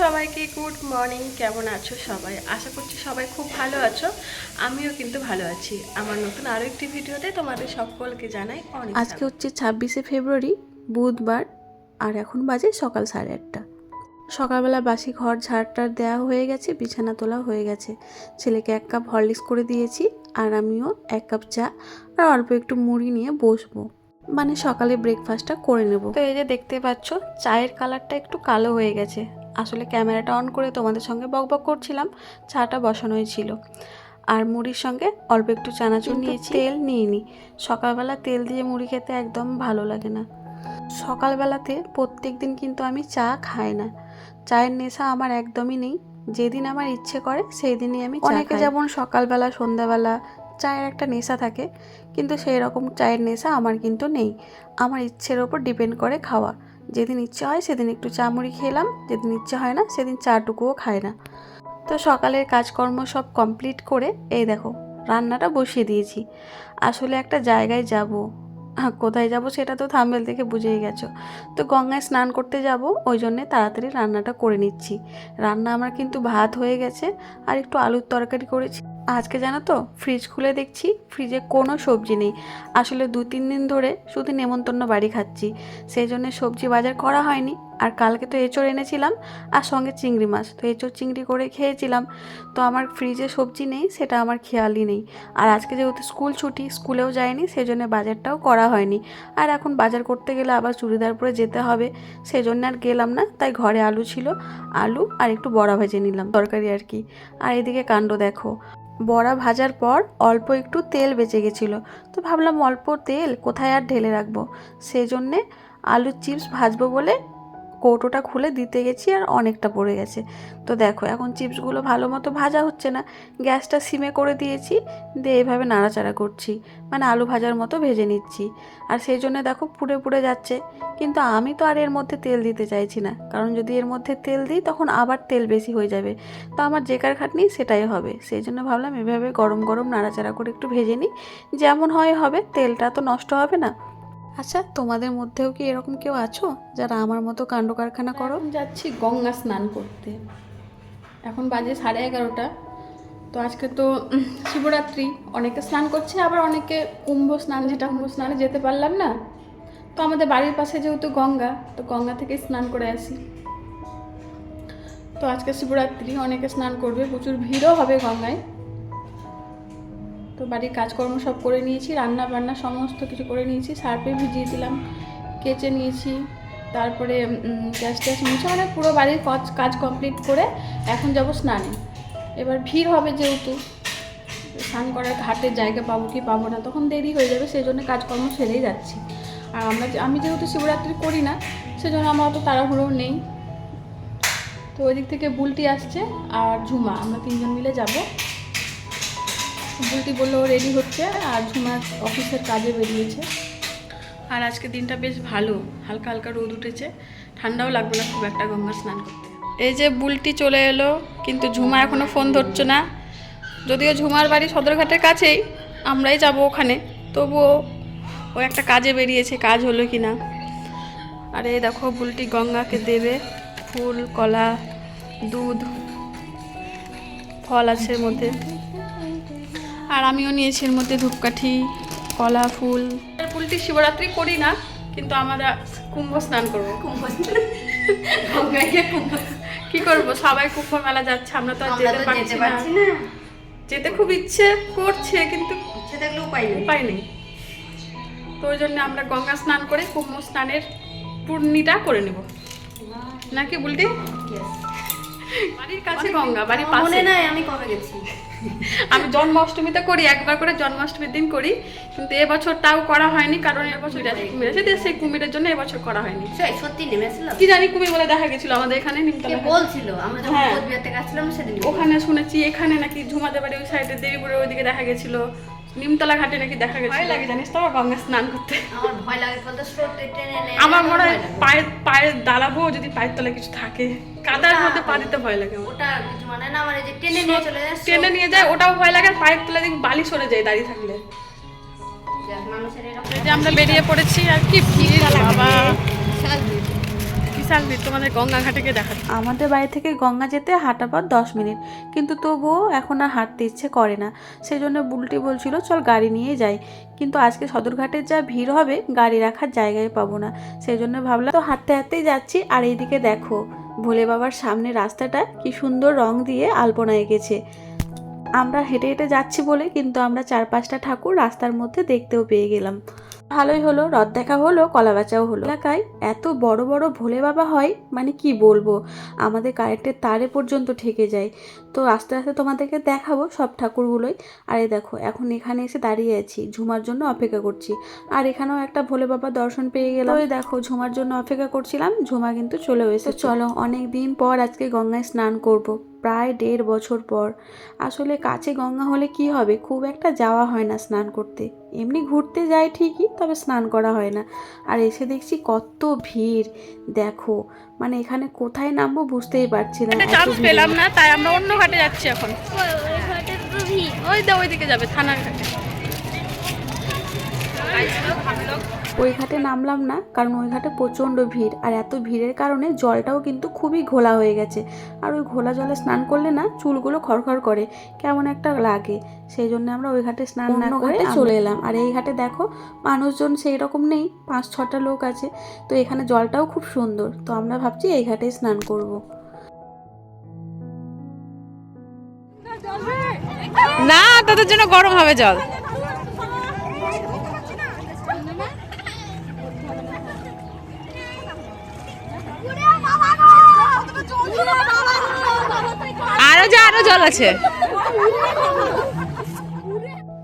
সবাইকে good morning. কেমন আছো সবাই? আশা করছি সবাই খুব ভালো আছো। আমিও কিন্তু ভালো আছি। আমার নতুন আরও একটি ভিডিওতে তোমাদের সকলকে জানাই অনেক। আজকে হচ্ছে 26শে ফেব্রুয়ারি, বুধবার, আর এখন বাজে সকাল 8:30। সকালবেলা বাসি ঘর ঝাড়টার দেওয়া হয়ে গেছে, বিছানা তোলা হয়ে গেছে। ছেলেকে 1 কাপ হরলিক্স করে দিয়েছি, আর আমিও 1 কাপ চা আর অল্প একটু মুড়ি নিয়ে বসবো, মানে সকালে ব্রেকফাস্টটা করে নেব। তো এই যে দেখতে পাচ্ছ, চায়ের কালারটা একটু কালো হয়ে গেছে। আসলে ক্যামেরাটা অন করে তোমাদের সঙ্গে বকবক করছিলাম, চাটা বসানোই ছিল। আর মুড়ির সঙ্গে অল্প একটু চানাচুর নিয়েছি, তেল নিইনি। সকালবেলা তেল দিয়ে মুড়ি খেতে একদম ভালো লাগে না। সকালবেলাতে প্রত্যেক দিন কিন্তু আমি চা খাই না, চায়ের নেশা আমার একদমই নেই। যেদিন আমার ইচ্ছে করে সেই দিনই আমি চা খাই। অনেকে যেমন সকালবেলা সন্ধ্যাবেলা চায়ের একটা নেশা থাকে, কিন্তু সেই রকম চায়ের নেশা আমার কিন্তু নেই। আমার ইচ্ছের ওপর ডিপেন্ড করে খাওয়া। যেদিন ইচ্ছে হয় সেদিন একটু চা মুড়ি খেলাম, যেদিন ইচ্ছে হয় না সেদিন চাটুকুও খায় না। তো সকালের কাজকর্ম সব কমপ্লিট করে এই দেখো রান্নাটা বসিয়ে দিয়েছি। আসলে একটা জায়গায় যাব, কোথায় যাব সেটা তো থাম্বনেল থেকে বুঝেই গেছো। তো গঙ্গায় স্নান করতে যাব, ওই জন্যে তাড়াতাড়ি রান্নাটা করে নিচ্ছি। রান্না আমার কিন্তু ভাত হয়ে গেছে, আর একটু আলুর তরকারি করেছি। আজকে জানো তো, ফ্রিজ খুলে দেখছি ফ্রিজে কোনো সবজি নেই। আসলে 2-3 দিন ধরে শুধু নেমন্তন্ন বাড়ি খাচ্ছি, সেই জন্য সবজি বাজার করা হয়নি। আর কালকে তো এঁচড় এনেছিলাম, আর সঙ্গে চিংড়ি মাছ, তো এঁচড় চিংড়ি করে খেয়েছিলাম। তো আমার ফ্রিজে সবজি নেই, সেটা আমার খেয়ালই নেই। আর আজকে যেহেতু স্কুল ছুটি, স্কুলেও যায়নি, সেই জন্য বাজারটাও করা হয়নি। আর এখন বাজার করতে গেলে আবার চুড়িদার পরে যেতে হবে, সেই জন্য আর গেলাম না। তাই ঘরে আলু ছিল, আলু আর একটু বড়া ভেজে নিলাম, তরকারি আর কি। আর এদিকে কাণ্ড দেখো, বড়া ভাজার পর অল্প একটু তেল বেঁচে গেছিলো, তো ভাবলাম অল্প তেল কোথায় আর ঢেলে রাখবো, সেই জন্যে আলুর চিপস ভাজবো বলে কৌটোটা খুলে দিতে গেছি, আর অনেকটা পড়ে গেছে। তো দেখো এখন চিপসগুলো ভালো মতো ভাজা হচ্ছে না। গ্যাসটা সিমে করে দিয়েছি, দিয়ে এইভাবে নাড়াচাড়া করছি, মানে আলু ভাজার মতো ভেজে নিচ্ছি। আর সেই জন্য দেখো পুড়ে পুড়ে যাচ্ছে। কিন্তু আমি তো আর এর মধ্যে তেল দিতে চাইছি না, কারণ যদি এর মধ্যে তেল দিই তখন আবার তেল বেশি হয়ে যাবে। তো আমার যেকার খাটনি সেটাই হবে, সেই জন্য ভাবলাম এভাবে গরম গরম নাড়াচাড়া করে একটু ভেজে নিই, যেমন হয় হবে, তেলটা তো নষ্ট হবে না। আচ্ছা, তোমাদের মধ্যেও কি এরকম কেউ আছো যারা আমার মতো কাণ্ড কারখানা করো? যাচ্ছি গঙ্গা স্নান করতে। এখন বাজে 11:30। তো আজকে তো শিবরাত্রি, অনেকে স্নান করছে, আবার অনেকে কুম্ভ স্নান, যেটা কুম্ভ স্নানে যেতে পারলাম না। তো আমাদের বাড়ির পাশে যেহেতু গঙ্গা, তো গঙ্গা থেকে স্নান করে আসি। তো আজকে শিবরাত্রি, অনেকে স্নান করবে, প্রচুর ভিড়ও হবে গঙ্গায়। তো বাড়ির কাজকর্ম সব করে নিয়েছি, রান্না বান্না সমস্ত কিছু করে নিয়েছি, সার্ফে ভিজিয়ে দিলাম, কেচে নিয়েছি। তারপরে গ্যাস ট্যাস মুছে, মানে পুরো বাড়ির কাজ কমপ্লিট করে এখন যাব স্নানে। এবার ভিড় হবে যেহেতু, স্নান করার ঘাটে জায়গা পাবো কি পাবো না, তখন দেরি হয়ে যাবে, সেই জন্য কাজকর্ম সেরেই যাচ্ছি। আর আমি যেহেতু শিবরাত্রি করি না, সেজন্য আমার অত তাড়াহুড়ো নেই। তো ওই দিক থেকে বুলটি আসছে আর ঝুমা, আমরা 3জন মিলে যাব। বুলটি বললো রেডি হচ্ছে, আর ঝুমা অফিসের কাজে বেরিয়েছে। আর আজকে দিনটা বেশ ভালো, হালকা হালকা রোদ উঠেছে, ঠান্ডাও লাগবে না খুব একটা গঙ্গা স্নান করতে। এই যে বুলটি চলে এলো, কিন্তু ঝুমা এখনও ফোন ধরছে না। যদিও ঝুমার বাড়ি সদরঘাটের কাছেই, আমরাই যাব ওখানে, তবুও ও একটা কাজে বেরিয়েছে, কাজ হলো কি না। আর এই দেখো বুলটি গঙ্গাকে দেবে ফুল, কলা, দুধ, ফল আছে এর মধ্যে। আর আমিও নিয়েছি এর মধ্যে ধূপকাঠি, কলা, ফুল। বুলটি শিবরাত্রি করি না, কিন্তু আমরা কুম্ভ স্নান করবো। কি করবো, সবাই কুম্ভ মেলা যাচ্ছে, আমরা তো আর যেতে পারছি না। যেতে খুব ইচ্ছে করছে, কিন্তু উপায় নেই। তো ওই জন্য আমরা গঙ্গা স্নান করে কুম্ভ স্নানের পূর্ণিটা করে নেব, নাকি বুলটি? বাড়ির কাছে গঙ্গা, বাড়ির পাশে। নাই আমি কবে গেছি। আমি জন্মাষ্টমীতে করি, একবার করে জন্মাষ্টমীর দিন করি, কিন্তু এবছর তাও করা হয়নি, কারণ এবছর কুমির আছে, সেই কুমিরের জন্য এবছর করা হয়নি। সত্যি নেমেছিল, কি জানি কুমির বলে দেখা গেছিল আমাদের এখানে নিমতলা বলছিল, আমরা যখন কোচবিহার আসলাম সেদিন ওখানে শুনেছি। এখানে নাকি ঝুমাদের বাড়ি ওই সাইডে দেবীপুরের ওইদিকে দেখা গেছিল, নিমতলা ঘাটে নাকি দেখা গেছে। ভয় লাগে জানিস তো গঙ্গা স্নান করতে। আমার ভয় লাগে বলতে, স্রোতে টেনে নেয়। আমার মনে হয় পায়ে দাঁড়াবো, যদি পায়ের তলায় কিছু থাকে, কাদার মধ্যে পা দিতে ভয় লাগে। ওটা কিছু মানে না, মানে যে টেনে নিয়ে চলে যায়, টেনে নিয়ে যায়, ওটাও ভয় লাগে। আর পায়ের তলায় দেখি বালি সরে যায় দাঁড়িয়ে থাকলে। মানুষের এরকম যে আমরা বেরিয়ে পড়েছি, আর কি ভিড় বাবা, বিশাল ভিড়, তোমাদের গঙ্গা ঘাটে দেখাচ্ছি। আমাদের বাড়ি থেকে গঙ্গা যেতে হাঁটা পথ 10 মিনিট, কিন্তু তবুও এখন আর হাঁটতে ইচ্ছে করে না। সেই জন্য বুলটি বলছিল চল গাড়ি নিয়ে যাই, কিন্তু আজকে সদরঘাটের যা ভিড় হবে গাড়ি রাখার জায়গায় পাবো না। সেই জন্য ভাবলাম তো হাঁটতে হাঁটতেই যাচ্ছি। আর এইদিকে দেখো ভোলে বাবার সামনে রাস্তাটা কি সুন্দর রং দিয়ে আলপনা এঁকেছে। আমরা হেঁটে হেঁটে যাচ্ছি বলে কিন্তু আমরা 4-5টা ঠাকুর রাস্তার মধ্যে দেখতেও পেয়ে গেলাম। ভালোই হলো, রথ দেখা হলো, কলা বেচাও হলো। এলাকায় এত বড় বড় ভোলে বাবা হয় মানে কি বলবো, আমাদের কারেন্টের তারে পর্যন্ত ঠেকে যায়। তো আস্তে আস্তে তোমাদেরকে দেখাবো সব ঠাকুরগুলোই। আর এই দেখো এখন এখানে এসে দাঁড়িয়ে আছি, ঝুমার জন্য অপেক্ষা করছি। আর এখানেও একটা ভোলে বাবার দর্শন পেয়ে গেলাম। ওই দেখো ঝুমার জন্য অপেক্ষা করছিলাম, ঝুমা কিন্তু চলে এসেছে। চলো অনেক দিন পর আজকে গঙ্গায় স্নান করব, প্রায় 1.5 বছর পর। আসলে কাছে গঙ্গা হলে কি হবে, খুব একটা যাওয়া হয় না স্নান করতে, এমনি ঘুরতে যাই ঠিকই, তবে স্নান করা হয় না। আর এসে দেখছি কত ভিড়, দেখো মানে এখানে কোথায় নামবো বুঝতেই পারছি না। চান্স পেলাম না, তাই আমরা অন্য ঘাটে যাচ্ছি এখন। ওইদিকে যাবে থানার ঘাটে। ওই ঘাটে নামলাম না, কারণ ওই ঘাটে প্রচণ্ড ভিড়, আর এত ভিড়ের কারণে জলটাও কিন্তু খুবই ঘোলা হয়ে গেছে। আর ওই ঘোলা জলে স্নান করলে না চুলগুলো খড়খড় করে, কেমন একটা লাগে। সেই জন্য আমরা ওই ঘাটে স্নান না করে চলে এলাম। আর এই ঘাটে দেখো মানুষজন সেই রকম নেই, 5-6টা লোক আছে। তো এখানে জলটাও খুব সুন্দর, তো আমরা ভাবছি এই ঘাটেই স্নান করব। না, তাদের জন্য গরম হবে জল। আরো জল আছে।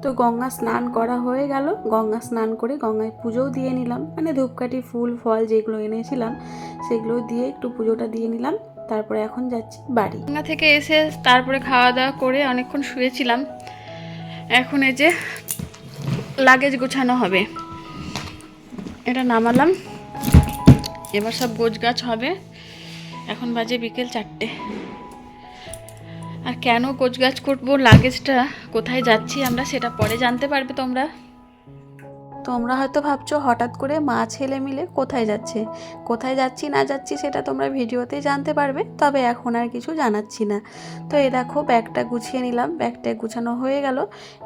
তো গঙ্গা স্নান করা হয়ে গেল, গঙ্গা স্নান করে গঙ্গায় পুজোও দিয়ে নিলাম, মানে ধূপকাঠি ফুল ফল যেগুলো এনেছিলাম সেগুলো দিয়ে একটু পুজোটা দিয়ে নিলাম। তারপরে এখন যাচ্ছি বাড়ি। গঙ্গা থেকে এসে তারপরে খাওয়া দাওয়া করে অনেকক্ষণ শুয়েছিলাম। এখন এই যে লাগেজ গোছানো হবে, এটা নামালাম, এবার সব গোছগাছ হবে। এখন বাজে বিকেল 4টে। আর কেন গোছগাছ করবো, লাগেজটা কোথায় যাচ্ছি আমরা সেটা পরে জানতে পারবে তোমরা। তোমরা হয়তো ভাবছো হঠাৎ করে মা ছেলে মিলে কোথায় যাচ্ছে, কোথায় যাচ্ছি না যাচ্ছি সেটা তোমরা ভিডিওতেই জানতে পারবে, তবে এখন আর কিছু জানাচ্ছি না। তো এই দেখো ব্যাগটা গুছিয়ে নিলাম, ব্যাগটা গুছানো হয়ে গেল।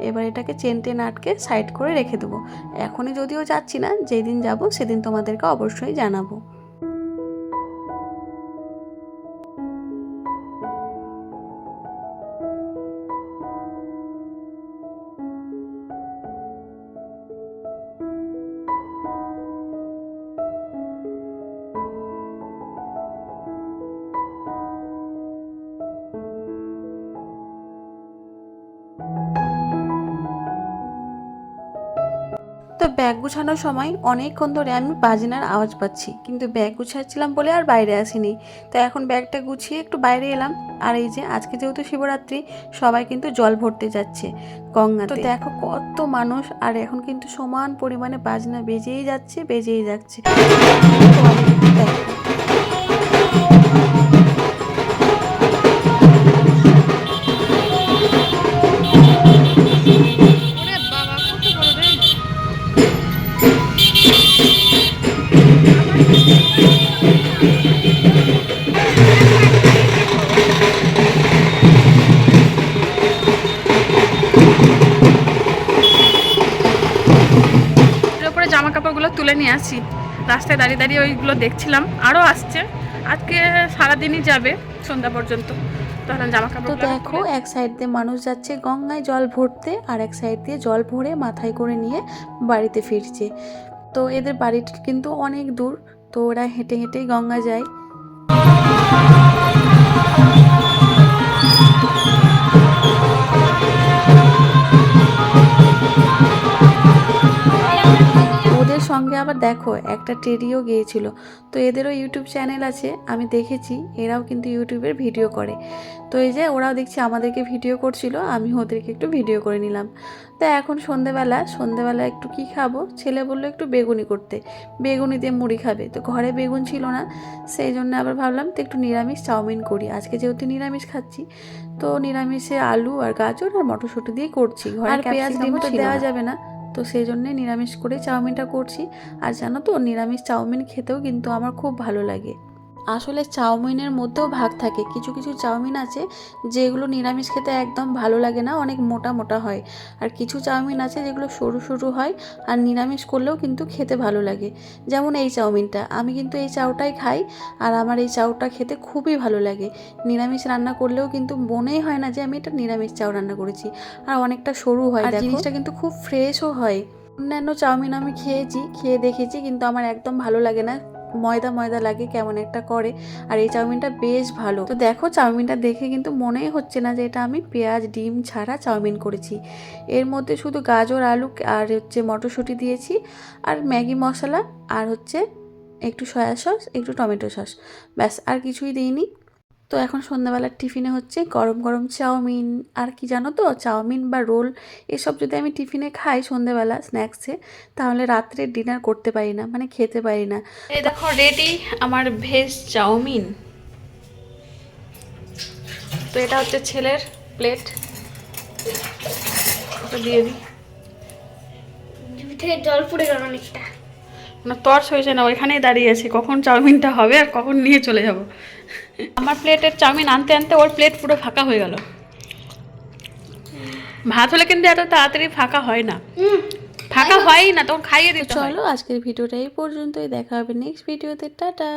এবার এটাকে চেন টেন আটকে সাইড করে রেখে দেবো। এখনই যদিও যাচ্ছি না, যেদিন যাব সেদিন তোমাদেরকে অবশ্যই জানাবো। তো ব্যাগ গুছানোর সময় অনেকক্ষণ ধরে আমি বাজনার আওয়াজ পাচ্ছি, কিন্তু ব্যাগ গুছাচ্ছিলাম বলে আর বাইরে আসিনি। তো এখন ব্যাগটা গুছিয়ে একটু বাইরে এলাম। আর এই যে আজকে যেহেতু শিবরাত্রি, সবাই কিন্তু জল ভরতে যাচ্ছে গঙ্গাতে। তো দেখো কত মানুষ, আর এখন কিন্তু সমান পরিমাণে বাজনা বেজেই যাচ্ছে বেজেই যাচ্ছে। জামা কাপড়গুলো তুলে নিয়ে আসি, রাস্তায় দাঁড়িয়ে দাঁড়িয়ে ওইগুলো দেখছিলাম। আরও আসছে, আজকে সারাদিনই যাবে সন্ধ্যা পর্যন্ত। তখন জামা কাপড়। তো দেখো এক সাইড দিয়ে মানুষ যাচ্ছে গঙ্গায় জল ভরতে, আর এক সাইড দিয়ে জল ভরে মাথায় করে নিয়ে বাড়িতে ফিরছে। তো এদের বাড়িটা কিন্তু অনেক দূর, তো ওরা হেঁটে হেঁটেই গঙ্গা যায়। ওদের সঙ্গে আবার দেখো একটা টেডিও গিয়েছিল। তো এদেরও ইউটিউব চ্যানেল আছে, আমি দেখেছি, এরাও কিন্তু ইউটিউবের ভিডিও করে। তো এই যে ওরাও দেখছি আমাদেরকে ভিডিও করছিল, আমি ওদেরকে একটু ভিডিও করে নিলাম। তো এখন সন্ধেবেলা একটু কি খাবো, ছেলে বললো একটু বেগুনি করতে, বেগুনি দিয়ে মুড়ি খাবে। তো ঘরে বেগুন ছিল না, সেই জন্য আবার ভাবলাম তো একটু নিরামিষ চাউমিন করি। আজকে যেহেতু নিরামিষ খাচ্ছি, তো নিরামিষে আলু আর গাজর আর মটরশুঁটি দিয়ে করছি। ঘরে পেঁয়াজ ডিম তো দেওয়া যাবে না, তো সেই জন্যে নিরামিষ করে চাউমিনটা করছি। আর জানো তো নিরামিষ চাউমিন খেতেও কিন্তু আমার খুব ভালো লাগে। আসলে চাউমিনের মধ্যেও ভাগ থাকে, কিছু কিছু চাউমিন আছে যেগুলো নিরামিষ খেতে একদম ভালো লাগে না, অনেক মোটা মোটা হয়। আর কিছু চাউমিন আছে যেগুলো সরু সরু হয় আর নিরামিষ করলেও কিন্তু খেতে ভালো লাগে। যেমন এই চাউমিনটা, আমি কিন্তু এই চাউটাই খাই আর আমার এই চাউটা খেতে খুবই ভালো লাগে। নিরামিষ রান্না করলেও কিন্তু মনেই হয় না যে আমি এটা নিরামিষ চাউ রান্না করেছি। আর অনেকটা সরু হয়, আর জিনিসটা কিন্তু খুব ফ্রেশও হয়। অন্যান্য চাউমিন আমি খেয়ে দেখেছি, কিন্তু আমার একদম ভালো লাগে না, ময়দা ময়দা লাগে, কেমন একটা করে। আর এই চাউমিনটা বেশ ভালো। তো দেখো, চাউমিনটা দেখে কিন্তু মনেই হচ্ছে না যে এটা আমি পেঁয়াজ ডিম ছাড়া চাউমিন করেছি। এর মধ্যে শুধু গাজর আলু আর হচ্ছে মটরশুঁটি দিয়েছি, আর ম্যাগি মশলা, আর হচ্ছে একটু সয়া সস, একটু টমেটো সস, ব্যাস, আর কিছুই দিইনি। তো এখন সন্ধ্যাবেলার টিফিনে হচ্ছে গরম গরম চাউমিন। আর কি জানো তো, চাউমিন বা রোল এসব যদি আমি টিফিনে খাই সন্ধ্যাবেলা স্ন্যাক্সে, তাহলে রাত্রে ডিনার করতে পারি না, মানে খেতে পারি না। এই দেখো রেডি আমার ভেজ চাউমিন। তো এটা হচ্ছে ছেলের প্লেট, ওটা দিয়ে দিই। জিভে থেকে জল পড়ে গেল অনেকটা। না তর্স হয়েছে না, ওইখানেই দাঁড়িয়ে আছে কখন চাউমিনটা হবে আর কখন নিয়ে চলে যাব। আমার প্লেটের চাউমিন আনতে আনতে ওর প্লেট পুরো ফাঁকা হয়ে গেল। ভাত হলে কিন্তু এত তাড়াতাড়ি ফাঁকা হয় না, ফাঁকা হয়ই না, তখন খাইয়ে দিতে হয়। চলো আজকের ভিডিওটা এই পর্যন্তই, দেখা হবে নেক্সট ভিডিওতে, টাটা।